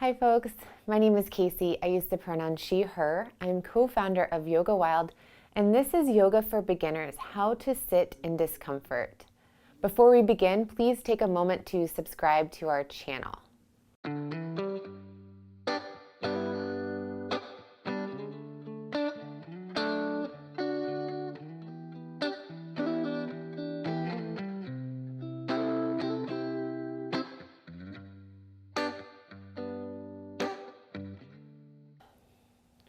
Hi folks, my name is Casey. I use the pronoun she, her. I'm co-founder of Yoga Wild, and this is Yoga for Beginners, how to sit in discomfort. Before we begin, please take a moment to subscribe to our channel.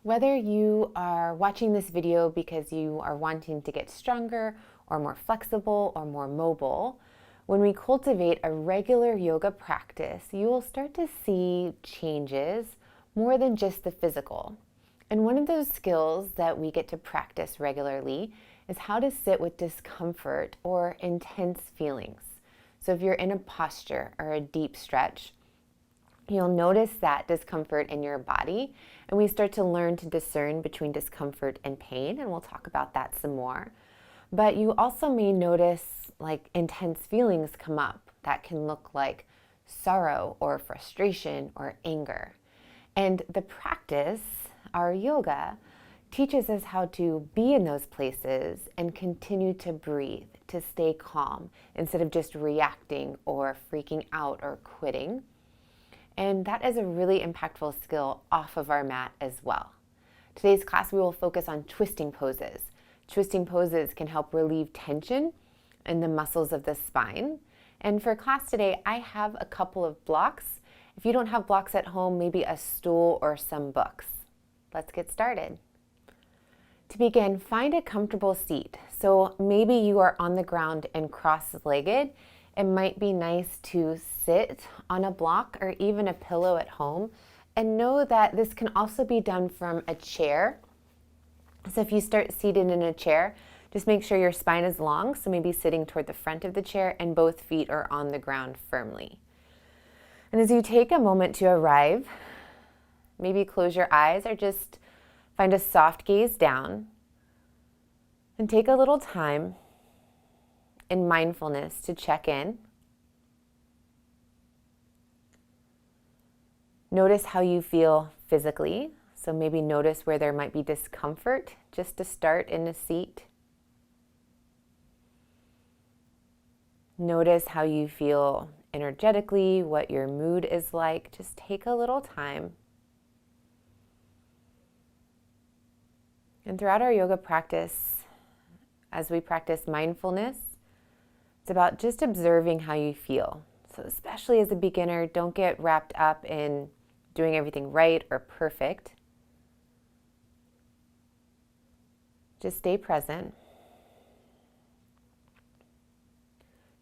Whether you are watching this video because you are wanting to get stronger or more flexible or more mobile, when we cultivate a regular yoga practice, you will start to see changes more than just the physical. And one of those skills that we get to practice regularly is how to sit with discomfort or intense feelings. So if you're in a posture or a deep stretch, you'll notice that discomfort in your body, and we start to learn to discern between discomfort and pain, and we'll talk about that some more. But you also may notice like intense feelings come up that can look like sorrow or frustration or anger. And the practice, our yoga, teaches us how to be in those places and continue to breathe, to stay calm instead of just reacting or freaking out or quitting. And that is a really impactful skill off of our mat as well. Today's class, we will focus on twisting poses. Twisting poses can help relieve tension in the muscles of the spine. And for class today, I have a couple of blocks. If you don't have blocks at home, maybe a stool or some books. Let's get started. To begin, find a comfortable seat. So maybe you are on the ground and cross-legged. It might be nice to sit on a block or even a pillow at home, and know that this can also be done from a chair. So if you start seated in a chair, just make sure your spine is long, so maybe sitting toward the front of the chair and both feet are on the ground firmly. And as you take a moment to arrive, maybe close your eyes or just find a soft gaze down and take a little time in mindfulness to check in. Notice how you feel physically. So maybe notice where there might be discomfort just to start in a seat. Notice how you feel energetically, what your mood is like. Just take a little time. And throughout our yoga practice, as we practice mindfulness, it's about just observing how you feel. So especially as a beginner, don't get wrapped up in doing everything right or perfect. Just stay present.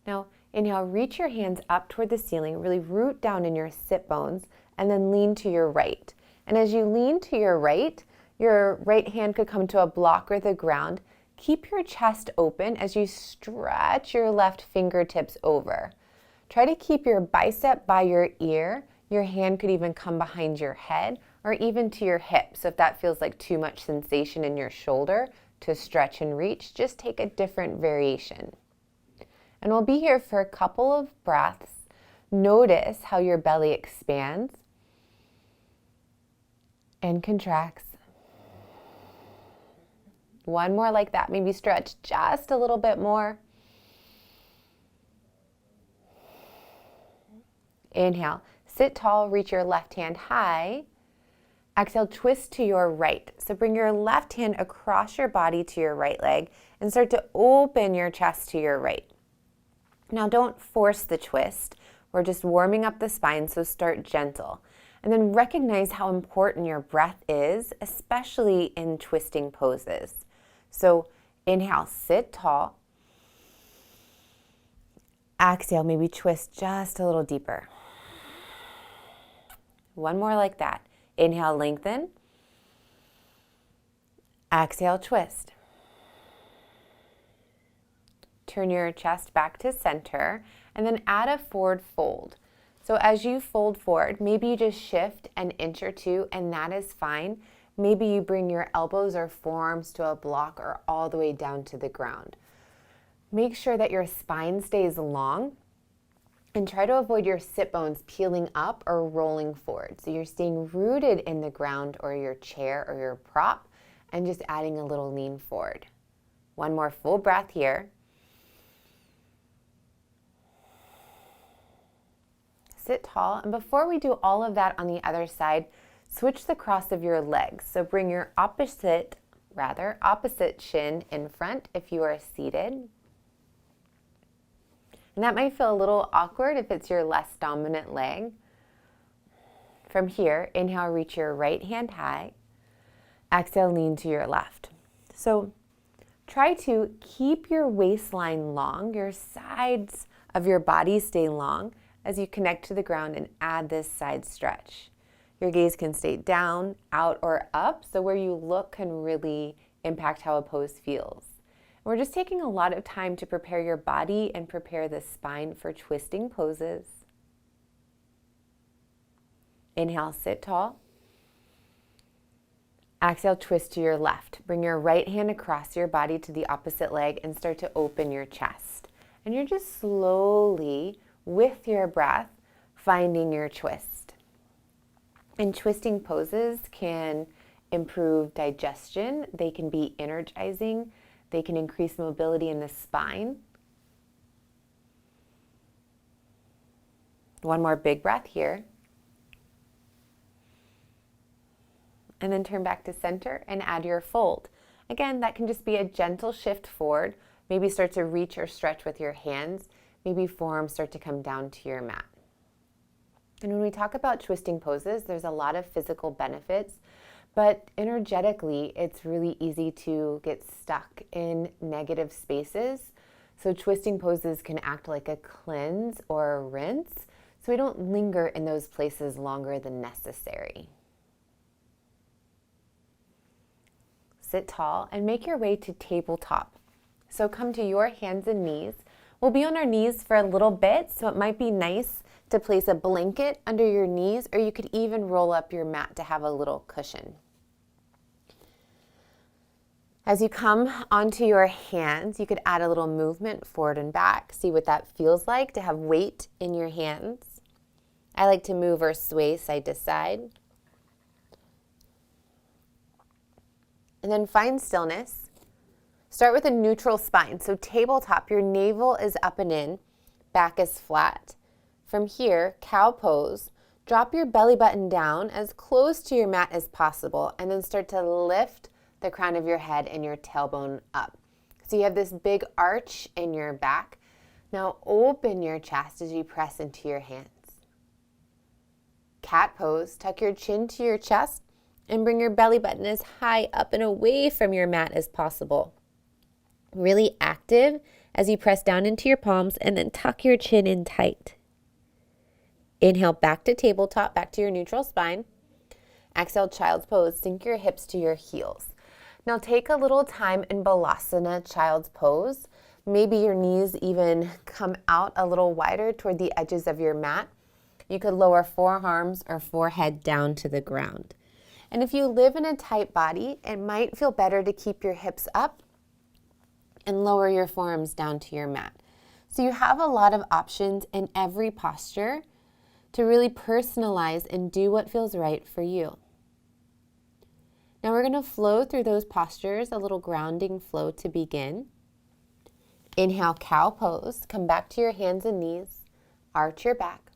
Now, inhale, reach your hands up toward the ceiling, really root down in your sit bones, and then lean to your right. And as you lean to your right hand could come to a block or the ground. Keep your chest open as you stretch your left fingertips over. Try to keep your bicep by your ear. Your hand could even come behind your head or even to your hip. So if that feels like too much sensation in your shoulder to stretch and reach, just take a different variation. And we'll be here for a couple of breaths. Notice how your belly expands and contracts. One more like that. Maybe stretch just a little bit more. Inhale, sit tall, reach your left hand high. Exhale, twist to your right. So bring your left hand across your body to your right leg and start to open your chest to your right. Now don't force the twist. We're just warming up the spine, so start gentle. And then recognize how important your breath is, especially in twisting poses. So inhale, sit tall. Exhale, maybe twist just a little deeper. One more like that. Inhale, lengthen. Exhale, twist. Turn your chest back to center and then add a forward fold. So as you fold forward, maybe you just shift an inch or two, and that is fine. Maybe you bring your elbows or forearms to a block or all the way down to the ground. Make sure that your spine stays long And try to avoid your sit bones peeling up or rolling forward. So you're staying rooted in the ground or your chair or your prop and just adding a little lean forward. One more full breath here. Sit tall. And before we do all of that on the other side, switch the cross of your legs. So bring your opposite shin in front if you are seated. And that might feel a little awkward if it's your less dominant leg. From here, inhale, reach your right hand high. Exhale, lean to your left. So try to keep your waistline long, your sides of your body stay long as you connect to the ground and add this side stretch. Your gaze can stay down, out, or up, so where you look can really impact how a pose feels. We're just taking a lot of time to prepare your body and prepare the spine for twisting poses. Inhale, sit tall. Exhale, twist to your left. Bring your right hand across your body to the opposite leg and start to open your chest. And you're just slowly, with your breath, finding your twist. And twisting poses can improve digestion. They can be energizing. They can increase mobility in the spine. One more big breath here. And then turn back to center and add your fold. Again, that can just be a gentle shift forward. Maybe start to reach or stretch with your hands. Maybe forearms start to come down to your mat. And when we talk about twisting poses, there's a lot of physical benefits. But energetically, it's really easy to get stuck in negative spaces. So twisting poses can act like a cleanse or a rinse, so we don't linger in those places longer than necessary. Sit tall and make your way to tabletop. So come to your hands and knees. We'll be on our knees for a little bit, so it might be nice to place a blanket under your knees, or you could even roll up your mat to have a little cushion. As you come onto your hands, you could add a little movement forward and back. See what that feels like to have weight in your hands. I like to move or sway side to side. And then find stillness. Start with a neutral spine. So tabletop, your navel is up and in, back is flat. From here, cow pose. Drop your belly button down as close to your mat as possible, and then start to lift the crown of your head and your tailbone up. So you have this big arch in your back. Now open your chest as you press into your hands. Cat pose, tuck your chin to your chest and bring your belly button as high up and away from your mat as possible. Really active as you press down into your palms and then tuck your chin in tight. Inhale back to tabletop, back to your neutral spine. Exhale, child's pose, sink your hips to your heels. Now take a little time in Balasana, child's pose. Maybe your knees even come out a little wider toward the edges of your mat. You could lower forearms or forehead down to the ground. And if you live in a tight body, it might feel better to keep your hips up and lower your forearms down to your mat. So you have a lot of options in every posture to really personalize and do what feels right for you. Now we're going to flow through those postures, a little grounding flow to begin. Inhale, cow pose. Come back to your hands and knees. Arch your back.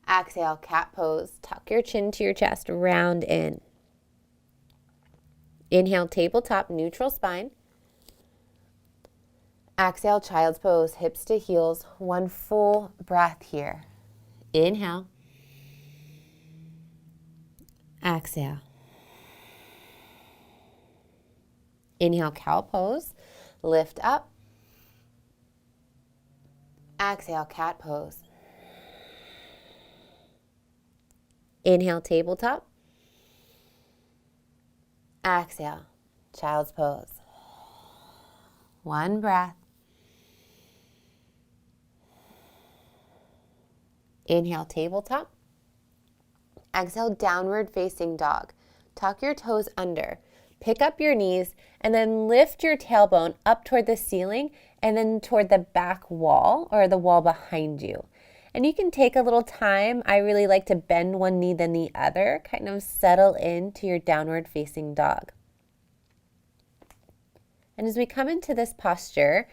Exhale, cat pose. Tuck your chin to your chest, round in. Inhale, tabletop, neutral spine. Exhale, child's pose, hips to heels. One full breath here. Inhale. Exhale. Inhale, cow pose. Lift up. Exhale, cat pose. Inhale, tabletop. Exhale, child's pose. One breath. Inhale, tabletop. Exhale, downward facing dog. Tuck your toes under. Pick up your knees and then lift your tailbone up toward the ceiling and then toward the back wall or the wall behind you. And you can take a little time. I really like to bend one knee then the other, kind of settle into your downward facing dog. And as we come into this posture,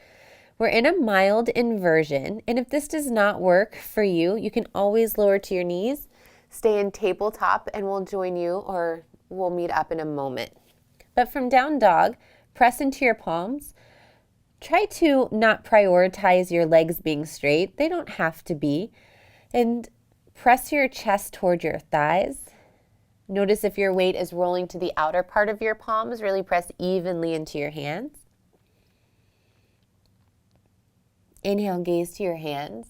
we're in a mild inversion. And if this does not work for you, you can always lower to your knees, stay in tabletop, and we'll join you or we'll meet up in a moment. But from down dog, press into your palms. Try to not prioritize your legs being straight. They don't have to be. And press your chest toward your thighs. Notice if your weight is rolling to the outer part of your palms, really press evenly into your hands. Inhale, gaze to your hands.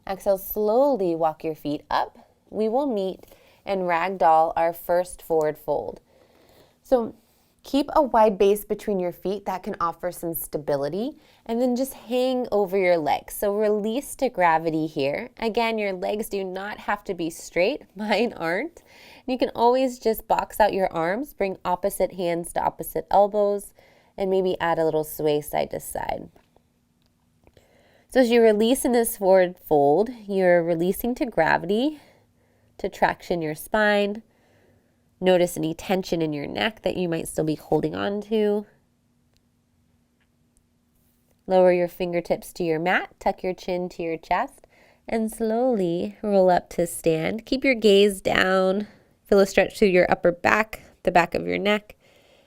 Exhale, slowly walk your feet up. We will meet and ragdoll our first forward fold. So keep a wide base between your feet. That can offer some stability. And then just hang over your legs. So release to gravity here. Again, your legs do not have to be straight. Mine aren't. You can always just box out your arms, bring opposite hands to opposite elbows, and maybe add a little sway side to side. So as you release in this forward fold, you're releasing to gravity, to traction your spine. Notice any tension in your neck that you might still be holding on to. Lower your fingertips to your mat, tuck your chin to your chest, and slowly roll up to stand. Keep your gaze down. Feel a stretch through your upper back, the back of your neck,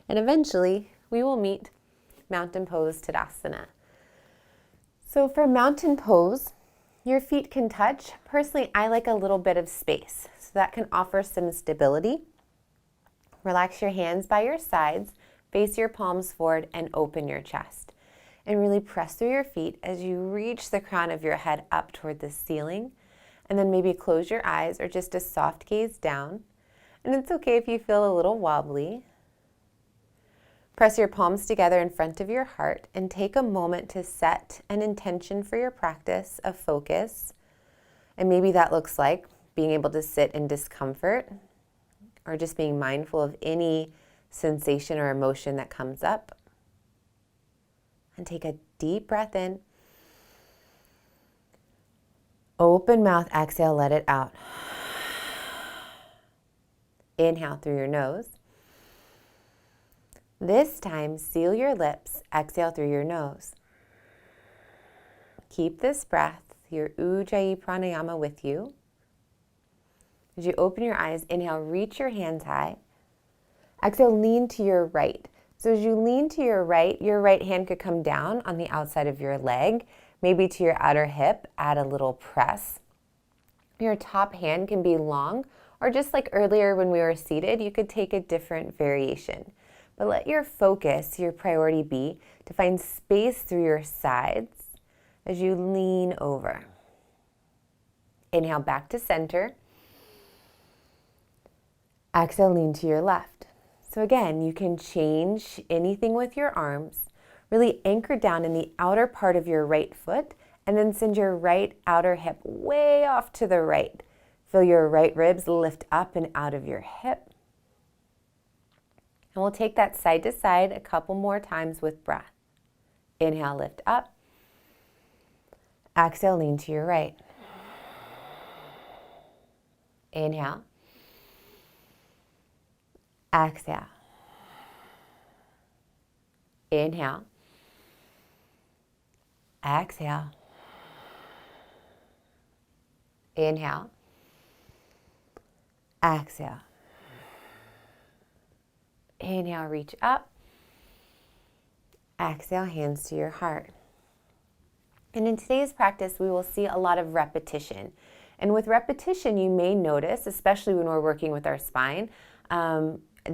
and eventually we will meet Mountain Pose Tadasana. So for Mountain Pose, your feet can touch. Personally, I like a little bit of space, so that can offer some stability. Relax your hands by your sides, face your palms forward, and open your chest. And really press through your feet as you reach the crown of your head up toward the ceiling. And then maybe close your eyes or just a soft gaze down. And it's okay if you feel a little wobbly. Press your palms together in front of your heart and take a moment to set an intention for your practice of focus. And maybe that looks like being able to sit in discomfort, or just being mindful of any sensation or emotion that comes up. And take a deep breath in. Open mouth, exhale, let it out. Inhale through your nose. This time, seal your lips, exhale through your nose. Keep this breath, your Ujjayi pranayama with you. As you open your eyes, inhale, reach your hands high. Exhale, lean to your right. So as you lean to your right hand could come down on the outside of your leg, maybe to your outer hip, add a little press. Your top hand can be long, or just like earlier when we were seated, you could take a different variation. But let your focus, your priority be to find space through your sides as you lean over. Inhale back to center. Exhale, lean to your left. So again, you can change anything with your arms. Really anchor down in the outer part of your right foot and then send your right outer hip way off to the right. Feel your right ribs lift up and out of your hip. And we'll take that side to side a couple more times with breath. Inhale, lift up. Exhale, lean to your right. Inhale. Exhale. Inhale. Exhale. Inhale. Exhale. Inhale, reach up. Exhale, hands to your heart. And in today's practice, we will see a lot of repetition. And with repetition, you may notice, especially when we're working with our spine,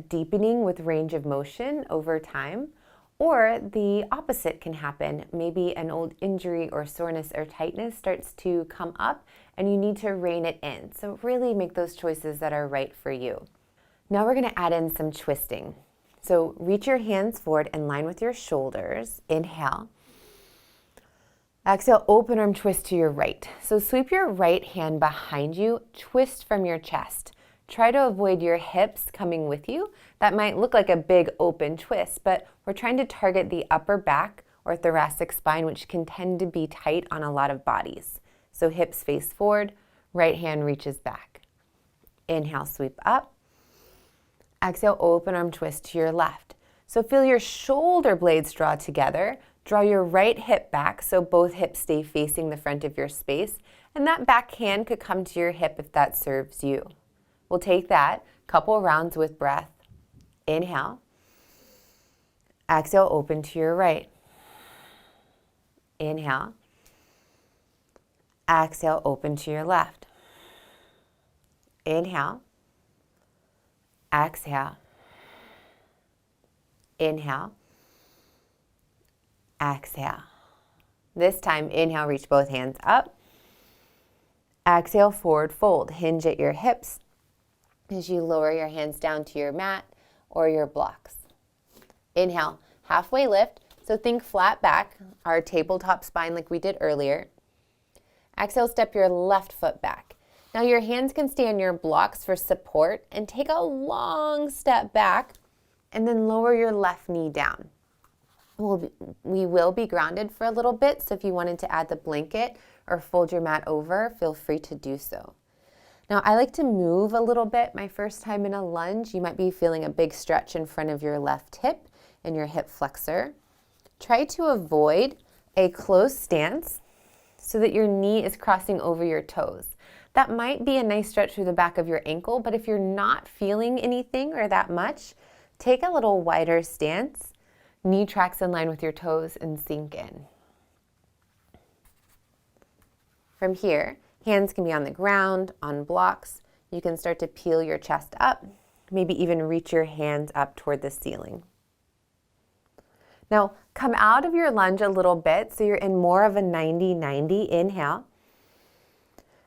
deepening with range of motion over time, or the opposite can happen. Maybe an old injury or soreness or tightness starts to come up and you need to rein it in. So really make those choices that are right for you. Now we're going to add in some twisting. So reach your hands forward in line with your shoulders. Inhale. Exhale, open arm twist to your right. So sweep your right hand behind you, twist from your chest. Try to avoid your hips coming with you. That might look like a big open twist, but we're trying to target the upper back or thoracic spine, which can tend to be tight on a lot of bodies. So hips face forward, right hand reaches back. Inhale, sweep up. Exhale, open arm twist to your left. So feel your shoulder blades draw together. Draw your right hip back so both hips stay facing the front of your space. And that back hand could come to your hip if that serves you. We'll take that couple rounds with breath. Inhale. Exhale, open to your right. Inhale. Exhale, open to your left. Inhale. Exhale. Inhale. Exhale. This time, inhale, reach both hands up. Exhale, forward fold. Hinge at your hips as you lower your hands down to your mat or your blocks. Inhale, halfway lift. So think flat back, our tabletop spine like we did earlier. Exhale, step your left foot back. Now your hands can stay on your blocks for support and take a long step back and then lower your left knee down. We will be grounded for a little bit, so if you wanted to add the blanket or fold your mat over, feel free to do so. Now I like to move a little bit. My first time in a lunge, you might be feeling a big stretch in front of your left hip and your hip flexor. Try to avoid a closed stance so that your knee is crossing over your toes. That might be a nice stretch through the back of your ankle, but if you're not feeling anything or that much, take a little wider stance. Knee tracks in line with your toes and sink in. From here, hands can be on the ground, on blocks. You can start to peel your chest up, maybe even reach your hands up toward the ceiling. Now, come out of your lunge a little bit so you're in more of a 90-90. Inhale.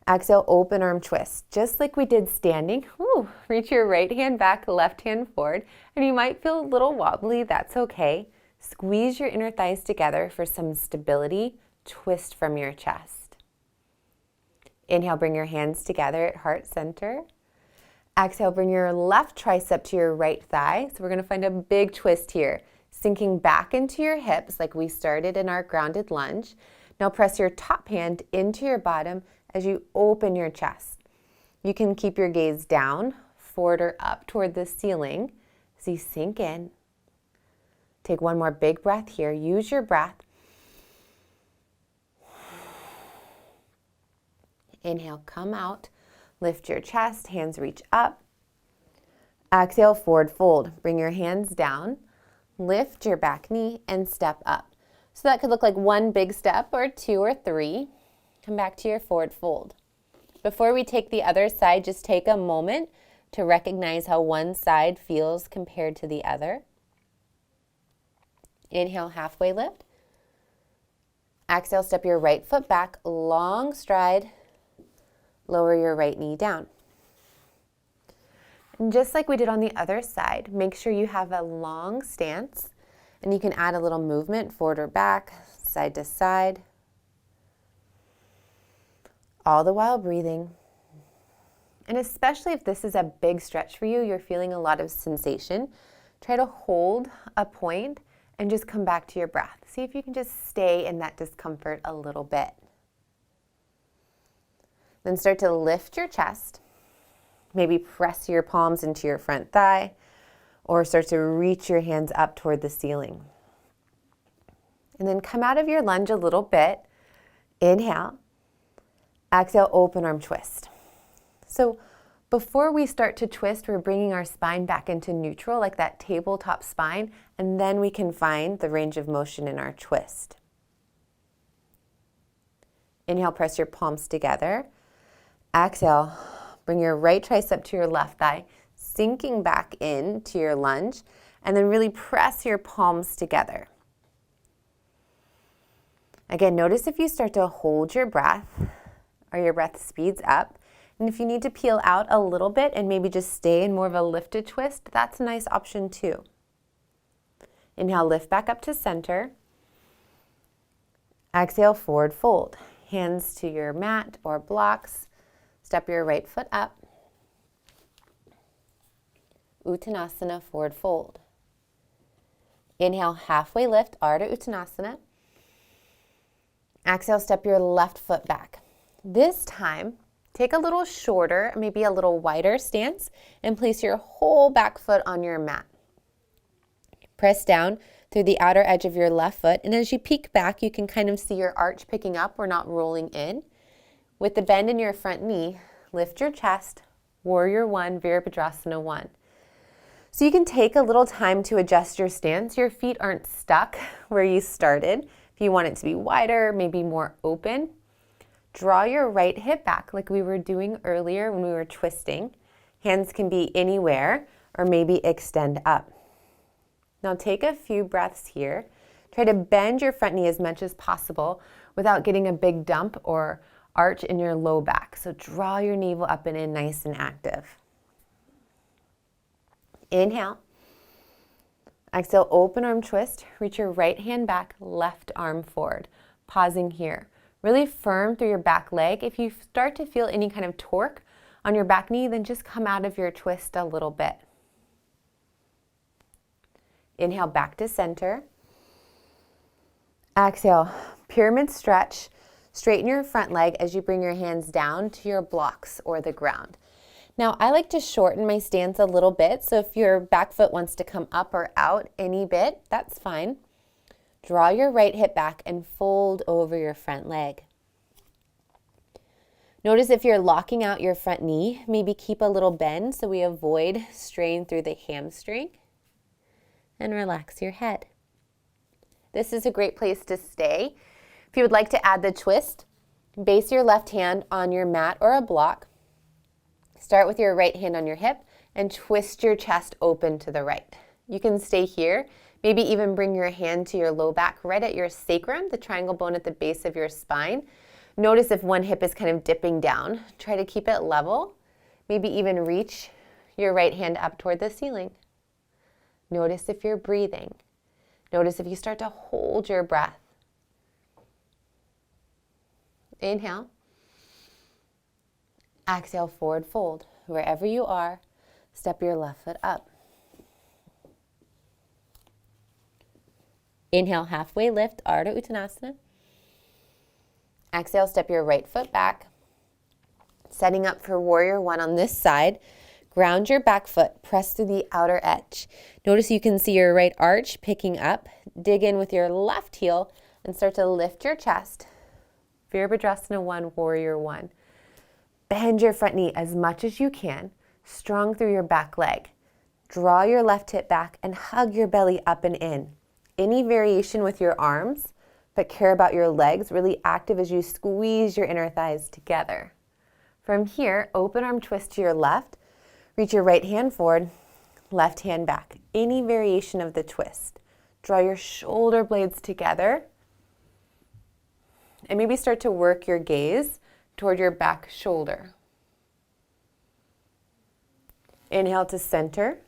Exhale, open arm twist. Just like we did standing, reach your right hand back, left hand forward, and you might feel a little wobbly. That's okay. Squeeze your inner thighs together for some stability. Twist from your chest. Inhale, bring your hands together at heart center. Exhale, bring your left tricep to your right thigh. So we're going to find a big twist here, sinking back into your hips like we started in our grounded lunge. Now press your top hand into your bottom as you open your chest. You can keep your gaze down, forward or up toward the ceiling as you sink in. Take one more big breath here. Use your breath. Inhale, come out. Lift your chest, hands reach up. Exhale, forward fold. Bring your hands down. Lift your back knee and step up. So that could look like one big step or two or three. Come back to your forward fold. Before we take the other side, just take a moment to recognize how one side feels compared to the other. Inhale, halfway lift. Exhale, step your right foot back, long stride. Lower your right knee down. And just like we did on the other side, make sure you have a long stance, and you can add a little movement forward or back, side to side, all the while breathing. And especially if this is a big stretch for you, you're feeling a lot of sensation, try to hold a point and just come back to your breath. See if you can just stay in that discomfort a little bit. Then start to lift your chest. Maybe press your palms into your front thigh or start to reach your hands up toward the ceiling. And then come out of your lunge a little bit. Inhale. Exhale, open arm twist. So before we start to twist, we're bringing our spine back into neutral, like that tabletop spine, and then we can find the range of motion in our twist. Inhale, press your palms together. Exhale, bring your right tricep to your left thigh, sinking back into your lunge, and then really press your palms together. Again, notice if you start to hold your breath or your breath speeds up. And if you need to peel out a little bit and maybe just stay in more of a lifted twist, that's a nice option too. Inhale, lift back up to center. Exhale, forward fold. Hands to your mat or blocks. Step your right foot up. Uttanasana, forward fold. Inhale, halfway lift, Ardha Uttanasana. Exhale, step your left foot back. This time, take a little shorter, maybe a little wider stance, and place your whole back foot on your mat. Press down through the outer edge of your left foot, and as you peek back, you can kind of see your arch picking up. We're not rolling in. With the bend in your front knee, lift your chest, Warrior One, Virabhadrasana 1. So you can take a little time to adjust your stance. Your feet aren't stuck where you started. If you want it to be wider, maybe more open, draw your right hip back like we were doing earlier when we were twisting. Hands can be anywhere or maybe extend up. Now take a few breaths here. Try to bend your front knee as much as possible without getting a big dump or arch in your low back. So draw your navel up and in nice and active. Inhale. Exhale, open arm twist. Reach your right hand back, left arm forward. Pausing here. Really firm through your back leg. If you start to feel any kind of torque on your back knee, then just come out of your twist a little bit. Inhale, back to center. Exhale, pyramid stretch. Straighten your front leg as you bring your hands down to your blocks or the ground. Now, I like to shorten my stance a little bit, so if your back foot wants to come up or out any bit, that's fine. Draw your right hip back and fold over your front leg. Notice if you're locking out your front knee, maybe keep a little bend so we avoid strain through the hamstring. And relax your head. This is a great place to stay. If you would like to add the twist, base your left hand on your mat or a block. Start with your right hand on your hip and twist your chest open to the right. You can stay here, maybe even bring your hand to your low back right at your sacrum, the triangle bone at the base of your spine. Notice if one hip is kind of dipping down. Try to keep it level. Maybe even reach your right hand up toward the ceiling. Notice if you're breathing. Notice if you start to hold your breath. Inhale. Exhale, forward fold. Wherever you are, step your left foot up. Inhale, halfway lift, Ardha Uttanasana. Exhale, step your right foot back. Setting up for Warrior One on this side. Ground your back foot, press through the outer edge. Notice you can see your right arch picking up. Dig in with your left heel and start to lift your chest. Virabhadrasana 1, Warrior One. Bend your front knee as much as you can, strong through your back leg. Draw your left hip back and hug your belly up and in. Any variation with your arms, but care about your legs, really active as you squeeze your inner thighs together. From here, open arm twist to your left, reach your right hand forward, left hand back. Any variation of the twist. Draw your shoulder blades together and maybe start to work your gaze toward your back shoulder. Inhale to center.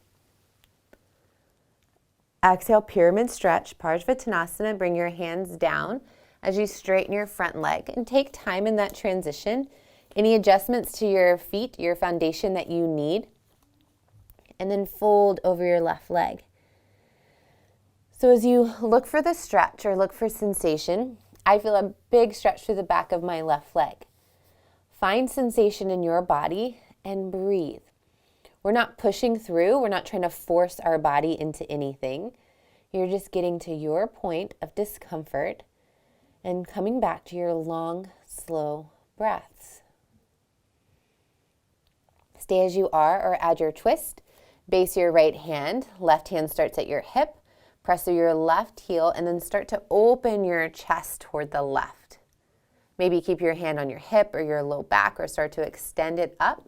Exhale, pyramid stretch, Parsvattanasana. Bring your hands down as you straighten your front leg and take time in that transition. Any adjustments to your feet, your foundation that you need, and then fold over your left leg. So as you look for the stretch or look for sensation, I feel a big stretch through the back of my left leg. Find sensation in your body and breathe. We're not pushing through. We're not trying to force our body into anything. You're just getting to your point of discomfort and coming back to your long, slow breaths. Stay as you are or add your twist. Base your right hand. Left hand starts at your hip. Press through your left heel and then start to open your chest toward the left. Maybe keep your hand on your hip or your low back or start to extend it up.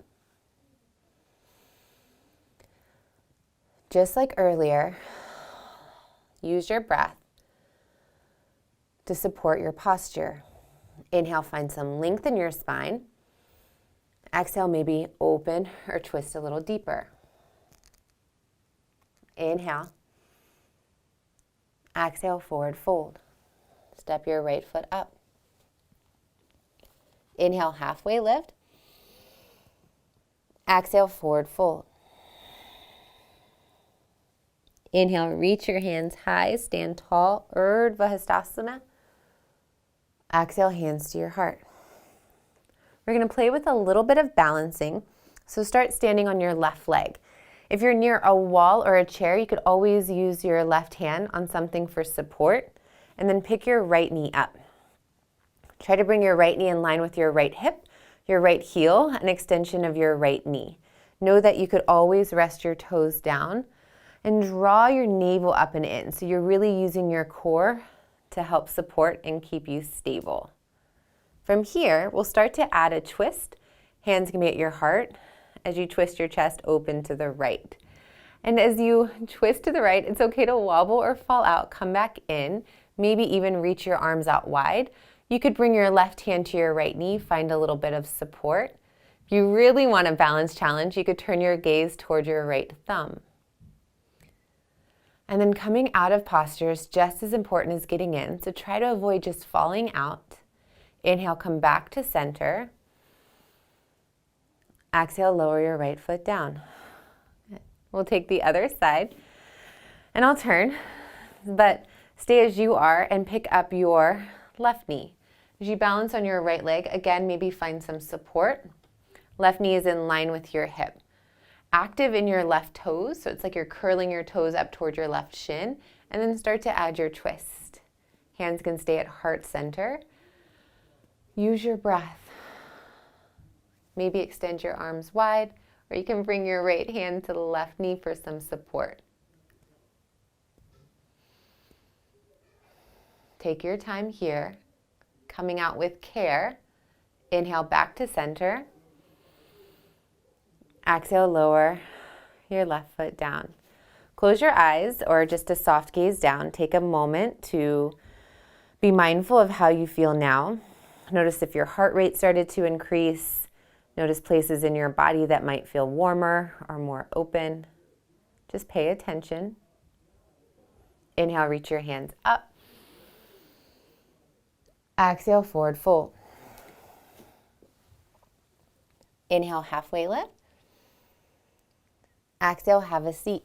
Just like earlier, use your breath to support your posture. Inhale, find some length in your spine. Exhale, maybe open or twist a little deeper. Inhale. Exhale, forward fold. Step your right foot up. Inhale, halfway lift. Exhale, forward fold. Inhale, reach your hands high, stand tall, Urdhva Hastasana. Exhale, hands to your heart. We're going to play with a little bit of balancing. So start standing on your left leg. If you're near a wall or a chair, you could always use your left hand on something for support, and then pick your right knee up. Try to bring your right knee in line with your right hip, your right heel, an extension of your right knee. Know that you could always rest your toes down and draw your navel up and in. So you're really using your core to help support and keep you stable. From here, we'll start to add a twist. Hands can be at your heart as you twist your chest open to the right. And as you twist to the right, it's okay to wobble or fall out, come back in, maybe even reach your arms out wide. You could bring your left hand to your right knee, find a little bit of support. If you really want a balance challenge, you could turn your gaze toward your right thumb. And then coming out of posture is just as important as getting in, so try to avoid just falling out. Inhale, come back to center. Exhale, lower your right foot down. We'll take the other side, and I'll turn, but stay as you are and pick up your left knee. As you balance on your right leg, again, maybe find some support. Left knee is in line with your hip. Active in your left toes, so it's like you're curling your toes up toward your left shin, and then start to add your twist. Hands can stay at heart center. Use your breath. Maybe extend your arms wide, or you can bring your right hand to the left knee for some support. Take your time here, coming out with care. Inhale back to center. Exhale, lower your left foot down. Close your eyes or just a soft gaze down. Take a moment to be mindful of how you feel now. Notice if your heart rate started to increase. Notice places in your body that might feel warmer or more open. Just pay attention. Inhale, reach your hands up. Exhale, forward fold. Inhale, halfway lift. Exhale, have a seat.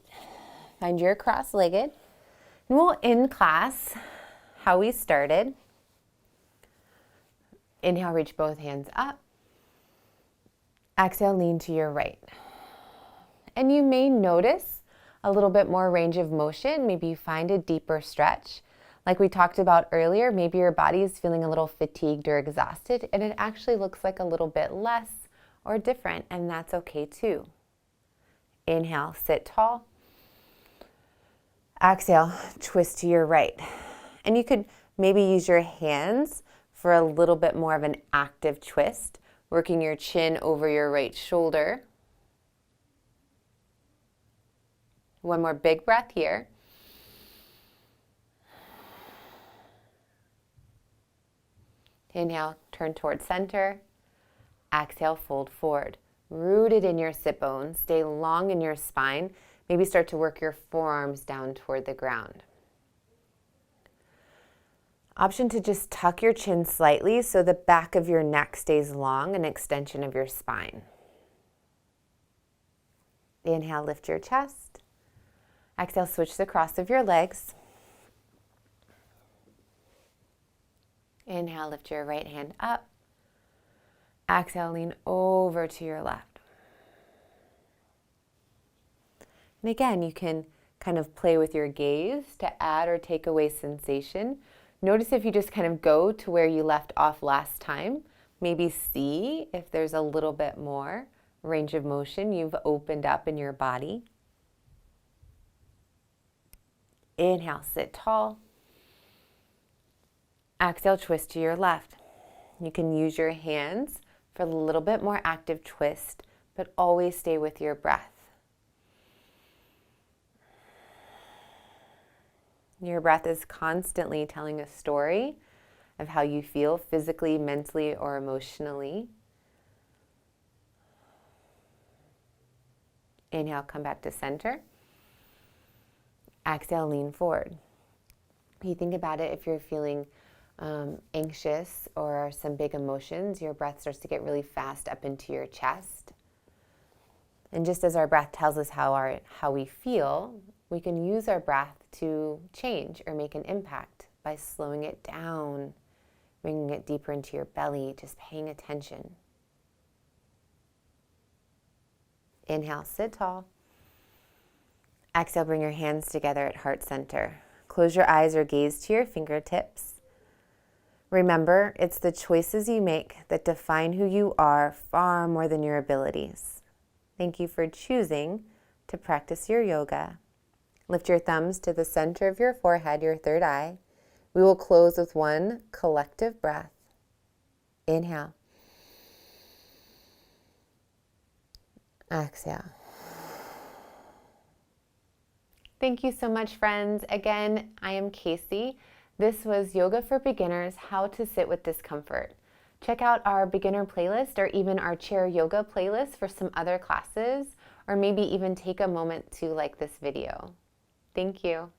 Find your cross-legged. And we'll end class how we started. Inhale, reach both hands up. Exhale, lean to your right. And you may notice a little bit more range of motion. Maybe you find a deeper stretch. Like we talked about earlier, maybe your body is feeling a little fatigued or exhausted, and it actually looks like a little bit less or different, and that's okay too. Inhale, sit tall. Exhale, twist to your right. And you could maybe use your hands for a little bit more of an active twist, working your chin over your right shoulder. One more big breath here. Inhale, turn towards center. Exhale, fold forward. Rooted in your sit bones, stay long in your spine. Maybe start to work your forearms down toward the ground. Option to just tuck your chin slightly so the back of your neck stays long, an extension of your spine. Inhale, lift your chest. Exhale, switch the cross of your legs. Inhale, lift your right hand up. Exhale, lean over to your left. And again, you can kind of play with your gaze to add or take away sensation. Notice if you just kind of go to where you left off last time. Maybe see if there's a little bit more range of motion you've opened up in your body. Inhale, sit tall. Exhale, twist to your left. You can use your hands for a little bit more active twist, but always stay with your breath. Your breath is constantly telling a story of how you feel physically, mentally, or emotionally. Inhale, come back to center. Exhale, lean forward. If you think about it, if you're feeling anxious or some big emotions, your breath starts to get really fast up into your chest. And just as our breath tells us how we feel, we can use our breath to change or make an impact by slowing it down, Bringing it deeper into your belly, just paying attention. Inhale, sit tall. Exhale, bring your hands together at heart center. Close your eyes or gaze to your fingertips. Remember, it's the choices you make that define who you are far more than your abilities. Thank you for choosing to practice your yoga. Lift your thumbs to the center of your forehead, your third eye. We will close with one collective breath. Inhale. Exhale. Thank you so much, friends. Again, I am Casey. This was Yoga for Beginners, How to Sit with Discomfort. Check out our beginner playlist or even our chair yoga playlist for some other classes, or maybe even take a moment to like this video. Thank you.